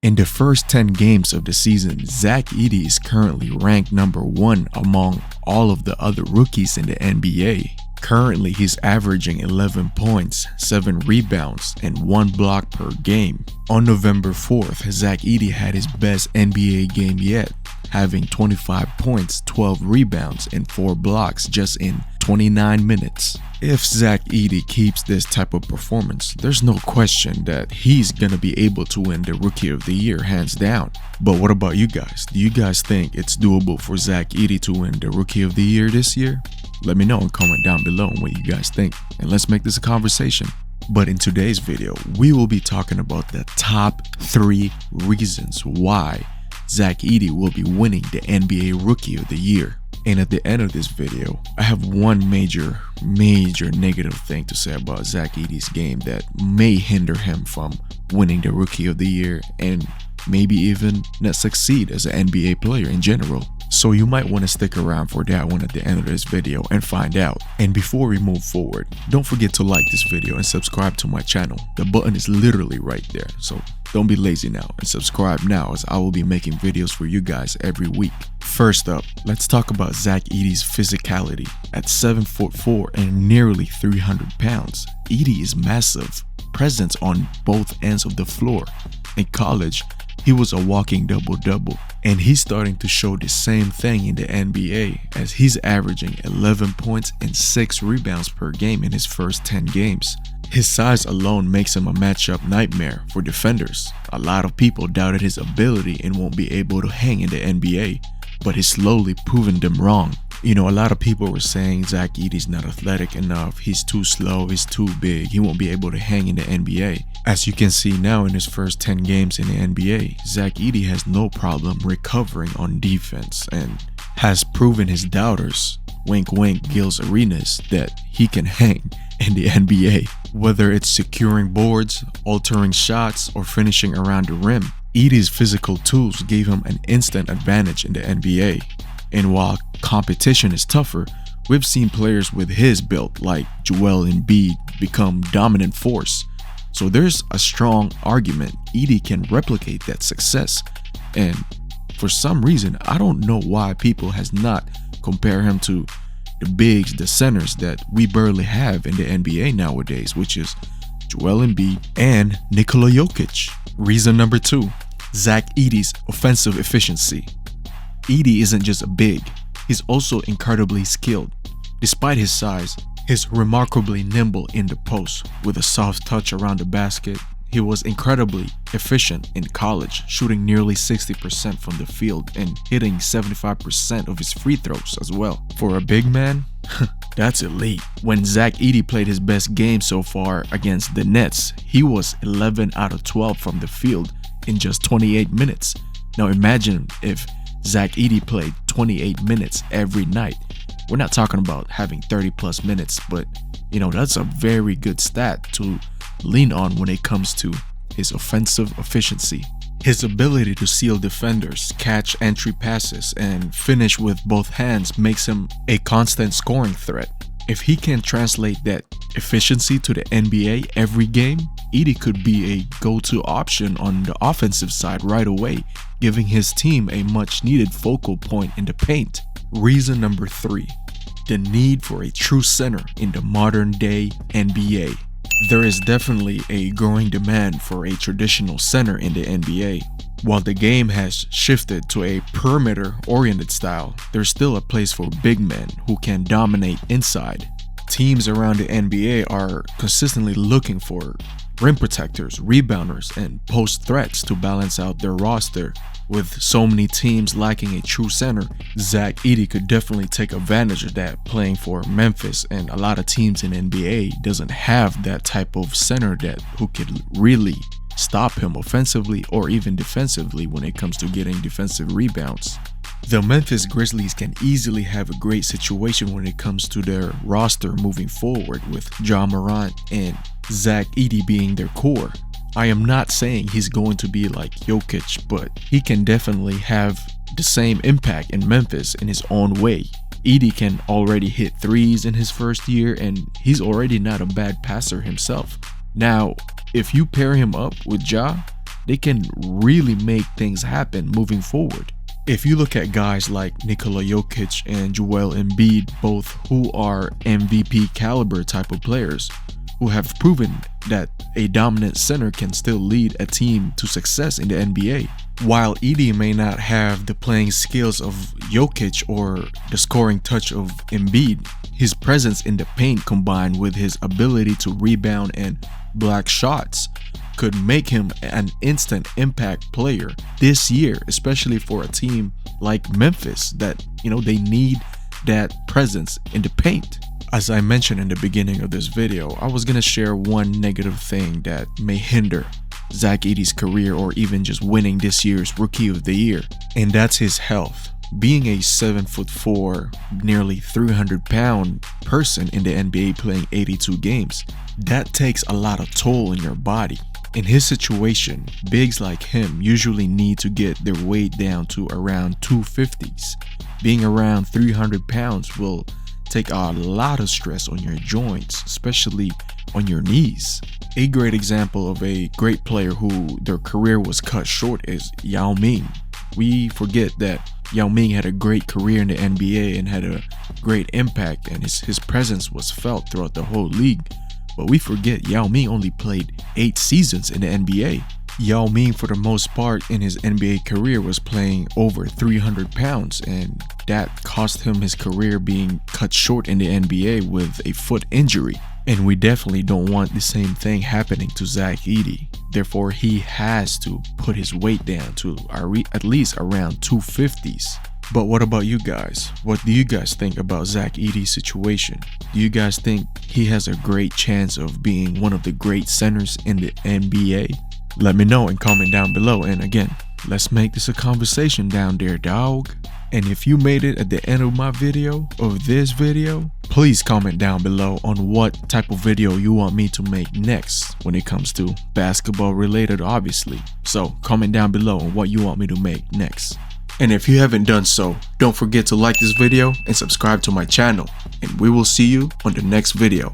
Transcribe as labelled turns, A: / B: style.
A: In the first 10 games of the season, Zach Edey is currently ranked number 1 among all of the other rookies in the NBA. Currently, he's averaging 11 points, 7 rebounds, and 1 block per game. On November 4th, Zach Edey had his best NBA game yet, having 25 points, 12 rebounds, and 4 blocks just in 29 minutes. If Zach Edey keeps this type of performance, there's no question that he's gonna be able to win the Rookie of the Year hands down. But what about you guys? Do you guys think it's doable for Zach Edey to win the Rookie of the Year this year? Let me know and comment down below what you guys think, and let's make this a conversation. But in today's video, we will be talking about the top 3 reasons why Zach Edey will be winning the NBA Rookie of the Year. And at the end of this video, I have one major negative thing to say about Zach Edey's game that may hinder him from winning the Rookie of the Year and maybe even not succeed as an NBA player in general. So you might want to stick around for that one at the end of this video and find out. And before we move forward, don't forget to like this video and subscribe to my channel. The button is literally right there, so don't be lazy now and subscribe now, as I will be making videos for you guys every week. First up, let's talk about Zach Edey's physicality. At 7'4" and nearly 300 pounds, Edey is massive, presence on both ends of the floor. In college, he was a walking double-double, and he's starting to show the same thing in the NBA, as he's averaging 11 points and 6 rebounds per game in his first 10 games. His size alone makes him a matchup nightmare for defenders. A lot of people doubted his ability and won't be able to hang in the NBA, but he's slowly proven them wrong. You know, a lot of people were saying Zach Edey's not athletic enough, he's too slow, he's too big, he won't be able to hang in the NBA. As you can see now in his first 10 games in the NBA, Zach Edey has no problem recovering on defense and has proven his doubters, wink wink Gil's Arenas, that he can hang in the NBA. Whether it's securing boards, altering shots, or finishing around the rim, Edey's physical tools gave him an instant advantage in the NBA. And while competition is tougher, we've seen players with his build like Joel Embiid become dominant force. So there's a strong argument Edey can replicate that success. And for some reason, I don't know why people has not compared him to the bigs, the centers that we barely have in the NBA nowadays, which is Joel Embiid and Nikola Jokic. Reason number 2, Zach Edey's offensive efficiency. Edey isn't just a big, he's also incredibly skilled. Despite his size, he's remarkably nimble in the post. With a soft touch around the basket, he was incredibly efficient in college, shooting nearly 60% from the field and hitting 75% of his free throws as well. For a big man, that's elite. When Zach Edey played his best game so far against the Nets, he was 11 out of 12 from the field in just 28 minutes. Now imagine if Zach Edey played 28 minutes every night. We're not talking about having 30 plus minutes, but you know, that's a very good stat to lean on when it comes to his offensive efficiency. His ability to seal defenders, catch entry passes, and finish with both hands makes him a constant scoring threat. If he can translate that efficiency to the NBA every game, Edey could be a go-to option on the offensive side right away, giving his team a much-needed focal point in the paint. Reason number 3, the need for a true center in the modern-day NBA. There is definitely a growing demand for a traditional center in the NBA. While the game has shifted to a perimeter-oriented style, there's still a place for big men who can dominate inside. Teams around the NBA are consistently looking for rim protectors, rebounders, and post threats to balance out their roster. With so many teams lacking a true center, Zach Edey could definitely take advantage of that playing for Memphis, and a lot of teams in NBA doesn't have that type of center that who could really stop him offensively or even defensively when it comes to getting defensive rebounds. The Memphis Grizzlies can easily have a great situation when it comes to their roster moving forward, with Ja Morant and Zach Edey being their core. I am not saying he's going to be like Jokic, but he can definitely have the same impact in Memphis in his own way. Edey can already hit threes in his first year, and he's already not a bad passer himself. Now, if you pair him up with Ja, they can really make things happen moving forward. If you look at guys like Nikola Jokic and Joel Embiid, both who are MVP caliber type of players, who have proven that a dominant center can still lead a team to success in the NBA. While Edey may not have the playing skills of Jokic or the scoring touch of Embiid, his presence in the paint combined with his ability to rebound and block shots could make him an instant impact player this year, especially for a team like Memphis that, they need that presence in the paint. As I mentioned in the beginning of this video, I was gonna share one negative thing that may hinder Zach Edey's career or even just winning this year's Rookie of the Year, and that's his health. Being a 7'4", nearly 300-pound person in the NBA playing 82 games, that takes a lot of toll on your body. In his situation, bigs like him usually need to get their weight down to around 250s. Being around 300 pounds will take a lot of stress on your joints, especially on your knees. A great example of a great player who their career was cut short is Yao Ming. We forget that Yao Ming had a great career in the NBA and had a great impact, and his presence was felt throughout the whole league. But we forget Yao Ming only played 8 seasons in the NBA. Yao Ming, for the most part in his NBA career, was playing over 300 pounds, and that cost him his career being cut short in the NBA with a foot injury. And we definitely don't want the same thing happening to Zach Edey. Therefore, he has to put his weight down to at least around 250s. But what about you guys? What do you guys think about Zach Edey's situation? Do you guys think he has a great chance of being one of the great centers in the NBA? Let me know and comment down below. And again, let's make this a conversation down there, dog. And if you made it at the end of my video, of this video, please comment down below on what type of video you want me to make next when it comes to basketball related, obviously. So comment down below on what you want me to make next. And if you haven't done so, don't forget to like this video and subscribe to my channel. And we will see you on the next video.